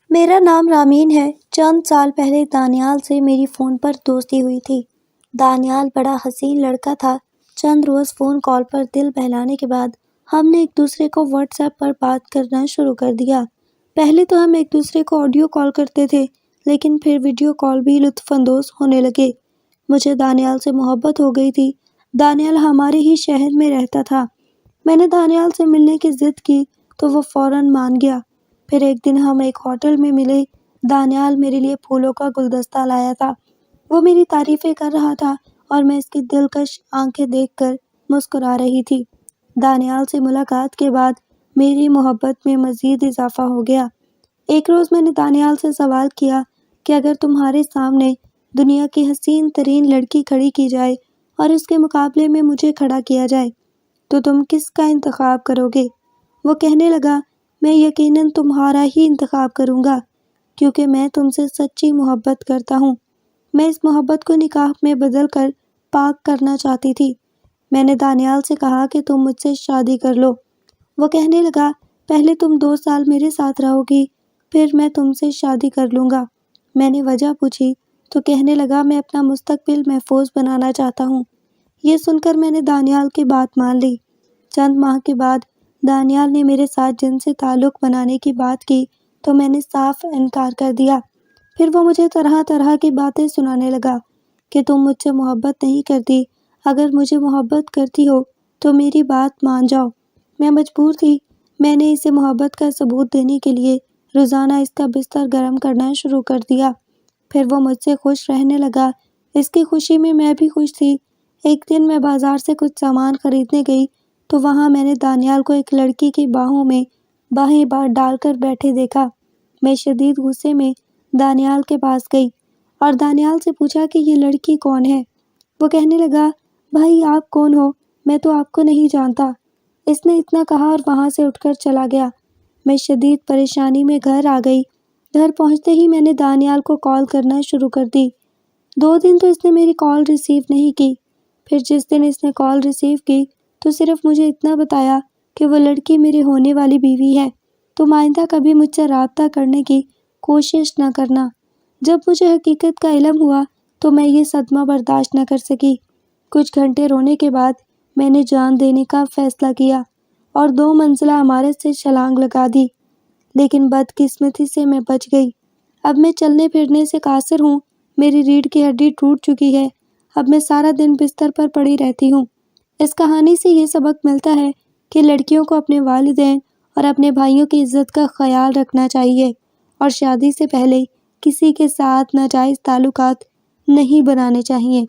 میرا نام رامین ہے۔ چند سال پہلے دانیال سے میری فون پر دوستی ہوئی تھی۔ دانیال بڑا حسین لڑکا تھا۔ چند روز فون کال پر دل بہلانے کے بعد ہم نے ایک دوسرے کو واٹس ایپ پر بات کرنا شروع کر دیا۔ پہلے تو ہم ایک دوسرے کو آڈیو کال کرتے تھے، لیکن پھر ویڈیو کال بھی لطف اندوز ہونے لگے۔ مجھے دانیال سے محبت ہو گئی تھی۔ دانیال ہمارے ہی شہر میں رہتا تھا۔ میں نے دانیال سے ملنے کی ضد کی تو وہ فوراً مان گیا۔ پھر ایک دن ہم ایک ہوٹل میں ملے۔ دانیال میرے لیے پھولوں کا گلدستہ لایا تھا۔ وہ میری تعریفیں کر رہا تھا اور میں اس کی دلکش آنکھیں دیکھ کر مسکرا رہی تھی۔ دانیال سے ملاقات کے بعد میری محبت میں مزید اضافہ ہو گیا۔ ایک روز میں نے دانیال سے سوال کیا کہ اگر تمہارے سامنے دنیا کی حسین ترین لڑکی کھڑی کی جائے اور اس کے مقابلے میں مجھے کھڑا کیا جائے تو تم کس کا انتخاب کرو گے؟ وہ کہنے لگا، میں یقیناً تمہارا ہی انتخاب کروں گا، کیونکہ میں تم سے سچی محبت کرتا ہوں۔ میں اس محبت کو نکاح میں بدل کر پاک کرنا چاہتی تھی۔ میں نے دانیال سے کہا کہ تم مجھ سے شادی کر لو۔ وہ کہنے لگا، پہلے تم 2 سال میرے ساتھ رہو گی، پھر میں تم سے شادی کر لوں گا۔ میں نے وجہ پوچھی تو کہنے لگا، میں اپنا مستقبل محفوظ بنانا چاہتا ہوں۔ یہ سن کر میں نے دانیال کی بات مان لی۔ چند ماہ کے بعد دانیال نے میرے ساتھ جن سے تعلق بنانے کی بات کی تو میں نے صاف انکار کر دیا۔ پھر وہ مجھے طرح طرح کی باتیں سنانے لگا کہ تم مجھ سے محبت نہیں کرتی، اگر مجھے محبت کرتی ہو تو میری بات مان جاؤ۔ میں مجبور تھی۔ میں نے اسے محبت کا ثبوت دینے کے لیے روزانہ اس کا بستر گرم کرنا شروع کر دیا۔ پھر وہ مجھ سے خوش رہنے لگا۔ اس کی خوشی میں میں بھی خوش تھی۔ ایک دن میں بازار سے کچھ سامان خریدنے گئی تو وہاں میں نے دانیال کو ایک لڑکی کی باہوں میں باہیں ڈال کر بیٹھے دیکھا۔ میں شدید غصے میں دانیال کے پاس گئی اور دانیال سے پوچھا کہ یہ لڑکی کون ہے؟ وہ کہنے لگا، بھائی آپ کون ہو؟ میں تو آپ کو نہیں جانتا۔ اس نے اتنا کہا اور وہاں سے اٹھ کر چلا گیا۔ میں شدید پریشانی میں گھر آ گئی۔ گھر پہنچتے ہی میں نے دانیال کو کال کرنا شروع کر دی۔ 2 دن تو اس نے میری کال ریسیو نہیں کی۔ پھر جس دن اس نے کال ریسیو کی تو صرف مجھے اتنا بتایا کہ وہ لڑکی میری ہونے والی بیوی ہے۔ تم آئندہ کبھی مجھ سے رابطہ کرنے کی کوشش نہ کرنا۔ جب مجھے حقیقت کا علم ہوا تو میں یہ صدمہ برداشت نہ کر سکی۔ کچھ گھنٹے رونے کے بعد میں نے جان دینے کا فیصلہ کیا اور 2 منزلہ عمارت سے چھلانگ لگا دی، لیکن بدقسمتی سے میں بچ گئی۔ اب میں چلنے پھرنے سے قاصر ہوں۔ میری ریڑھ کی ہڈی ٹوٹ چکی ہے۔ اب میں سارا دن بستر پر پڑی رہتی ہوں۔ اس کہانی سے یہ سبق ملتا ہے کہ لڑکیوں کو اپنے والدین اور اپنے بھائیوں کی عزت کا خیال رکھنا چاہیے اور شادی سے پہلے کسی کے ساتھ ناجائز تعلقات نہیں بنانے چاہیے۔